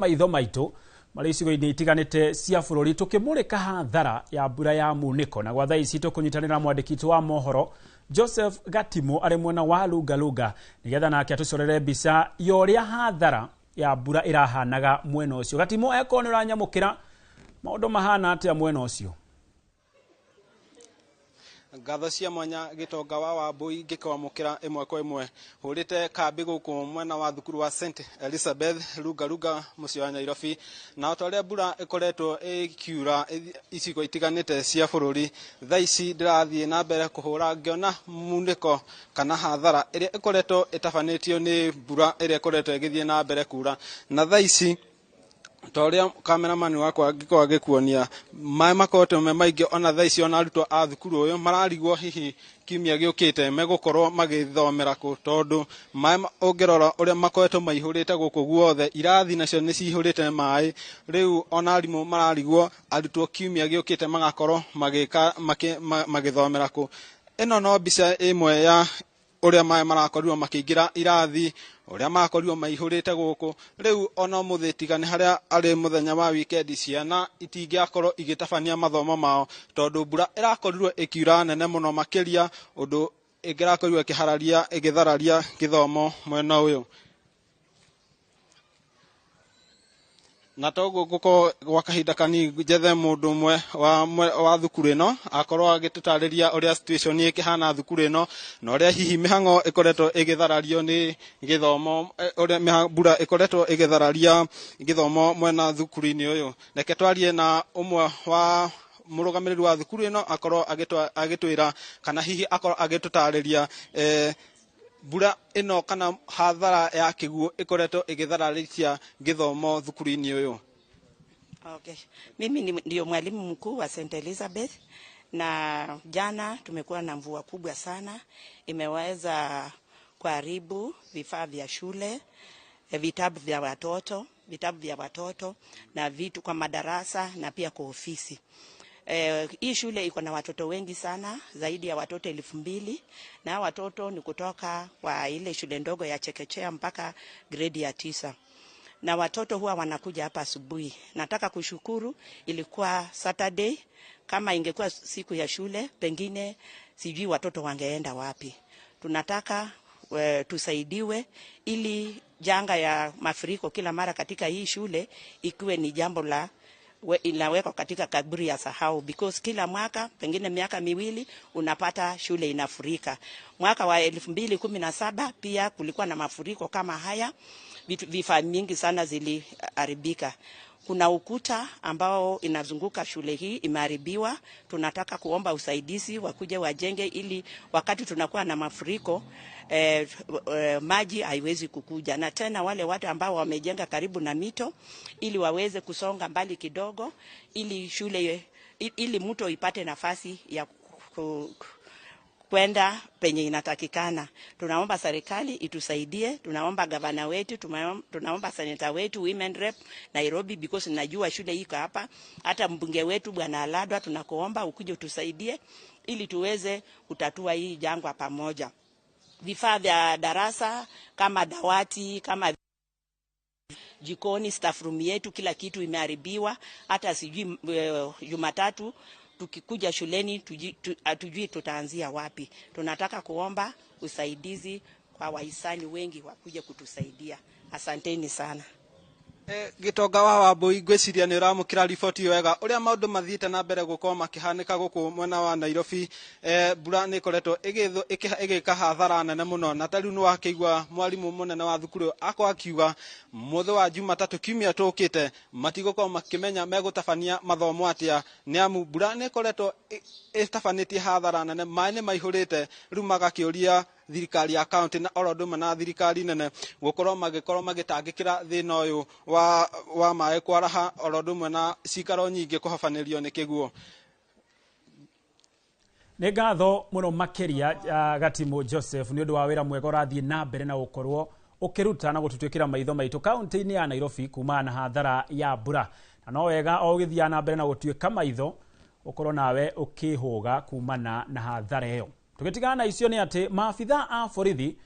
maitho maitũ marĩ icigo-inĩ itiganĩte cia bũrũri tũkĩmũrĩka hathara ya mbura ya munĩko, na gwa thaa ici tũkũnyitanĩra mwandĩki witũ wa mohoro Joseph Gatimo arĩ mwena wa Lungalunga nĩgetha nake atũcorere mbica ya ũrĩa hathara ya mbura ĩrahanaga mwena ũcio. Gatimo, eko nĩ ũranyamũkĩra maũndũ mahana atĩa mwena ũcio? Ngatho cia mwanya Gitonga wa Wambui ngĩkwamũkĩra ĩmwe kwa ĩmwe hũrĩte kambĩ gũkũ mwena wa thukuru wa St Elizabeth Lungalunga mũciĩ wa Nairobi, na ũrĩa mbura ĩkoretwo ĩkiura icigo itiganĩte cia bũrũri, thaa ici ndĩrathiĩ na mbere kũhũra ngĩona munĩko kana hathara ĩrĩa ĩkoretwo ĩtabanĩtio nĩ mbura ĩrĩa ĩkoretwo ĩgĩthiĩ na mbere kura. Na thaa ici toria cameraman wakwa ngĩkorwo agĩkuonia maĩ makoretwo me maingĩ, ona thaa ici ona arutwo a thukuru ũyũ mararigwo hihi kiumia gĩũkĩte megũkorwo magĩthomera kũ, tondũ maĩ ũngĩrora ũrĩa makoretwo maihũrĩte gũkũ guothe, irathi nacio nĩ cihũrĩte maĩ. Rĩu ona arimũ mararigwo arutwo kiumia gĩũkĩte magakorwo magĩthomera kũ. Ĩno no mbica ĩmwe ya ũrĩa maĩ marakorirwo makĩingĩra irathi, ũrĩa makorirwo maihũrĩte gũkũ. Rĩu ona mũthĩ tiga nĩ harĩa arĩ mũthenya wa weekend, ciana itingĩakorwo igĩtabania mathomo mao tondũ mbura ĩrakorirwo ĩkiura nene mũno makĩria, ũndũ ĩngĩrakorirwo ĩgĩthararia gĩthomo mwena ũyũ. Na toguo ngũkorwo gwa kahinda kanini njethe mũndũ ũmwe wa thukuru ĩno akorwo agĩtũtarĩria ũrĩa situation ĩkĩhana thukuru ĩno, na ũrĩa hihi mĩhang'o ĩkoretwo ĩgĩtharario nĩ gĩthomo, ũrĩa mbura ĩkoretwo ĩgĩthararia gĩthomo mwena thukuru-inĩ ũyũ. Reke twarie na ũmwe wa mũrũgamĩrĩri wa thukuru ĩno akorwo agĩtwĩra kana hihi akorwo agĩtũtarĩria mbura ĩno kana hathara ya kĩguũ ĩkoretwo ĩgĩthararĩcia gĩthomo thukuru-inĩ ũyũ. Okay. Mimi ndio mwalimu mkuu wa St Elizabeth, na jana tumekuwa na mvua kubwa sana, imeweza kuharibu vifaa vya shule, vitabu vya watoto na vitu kwa madarasa na pia kwa ofisi. Hii shule iko na watoto wengi sana, zaidi ya watoto 2,000, na watoto ni kutoka kwa ile shule ndogo ya chekechea mpaka grade ya 9. Na watoto huwa wanakuja hapa asubuhi. Nataka kushukuru, ilikuwa Saturday, kama ingekuwa siku ya shule pengine sijui watoto wangeenda wapi. Tunataka tusaidiwe ili janga ya mafuriko kila mara katika hii shule ikiwe ni jambo la inawekwa katika kaburi ya sahau, because kila mwaka pengine miaka miwili unapata shule inafurika. Mwaka wa 2017 pia kulikuwa na mafuriko kama haya, vifaa mingi sana ziliharibika. Kuna ukuta ambao inazunguka shule hii imeharibiwa. Tunataka kuomba usaidizi wakuje wajenge ili wakati tunakuwa na mafuriko maji haiwezi kukuja. Na tena wale watu ambao wamejenga karibu na mito ili waweze kusonga mbali kidogo ili shule ili mto ipate nafasi ya kwenda penye inatakikana. Tunaomba serikali itusaidie, tunaomba gavana wetu, tunaomba seneta wetu, women rep Nairobi, because najua shule iko hapa. Hata mbunge wetu Bwana Aladwa tunakuomba ukuje utusaidie ili tuweze kutatua hii jangwa pamoja. Vifaa vya darasa kama dawati, kama jikoni, staff room yetu, kila kitu imeharibiwa. Hata sijui Jumatatu tukikuja shuleni hatujui tutaanzia wapi. Tunataka kuomba usaidizi kwa wahisani wengi wakuje kutusaidia. Asanteni sana. Gitonga wa Wambui ngwĩciria nĩ ũramũkĩra riboti wega ũrĩa maũndũ mathiĩte na mbere gũkorwo makĩhanĩka gũkũ mwena wa Nairobi. Mbura nĩ ĩkoretwo ĩgĩka hathara nene mũno, na tarĩu nĩ wakĩigua mwarimũ mũnene wa thukuru akorwo akiuga mũthĩ wa Jumatatũ kiumia tũkĩte matigũkorwo makĩmenya megũtabania mathomo atĩa, nĩamu mbura nĩ ĩkoretwo ĩtabanĩtie hathara nene, maĩ nĩ maihũrĩte. Rĩu magakĩũria thirikari ya kaunti na ũndũmwe na thirikari nene gũkorwo magĩtangĩkĩra thĩna ũyũ wa maĩ kwaraha, ũndũmwe na cikaro nyingĩ kũhobanĩrio nĩ kĩguũ. Nĩ ngatho mũno makĩria Gatimo Joseph nĩ ũndũ wa wĩra mwega ũrathiĩ na mbere na gũkorwo ũkĩruta na gũtũtwĩkĩra maitho maitũ kaunti-inĩ ya Nairobi kumana na hathara ya mbura. Na no wega o ũgĩthiaga na mbere na gũtuĩka maitho ũkorwo nawe ũkĩhũga kumana na hathara ĩyo. Tũgĩtigana na icio nĩ atĩ maabitha a borithi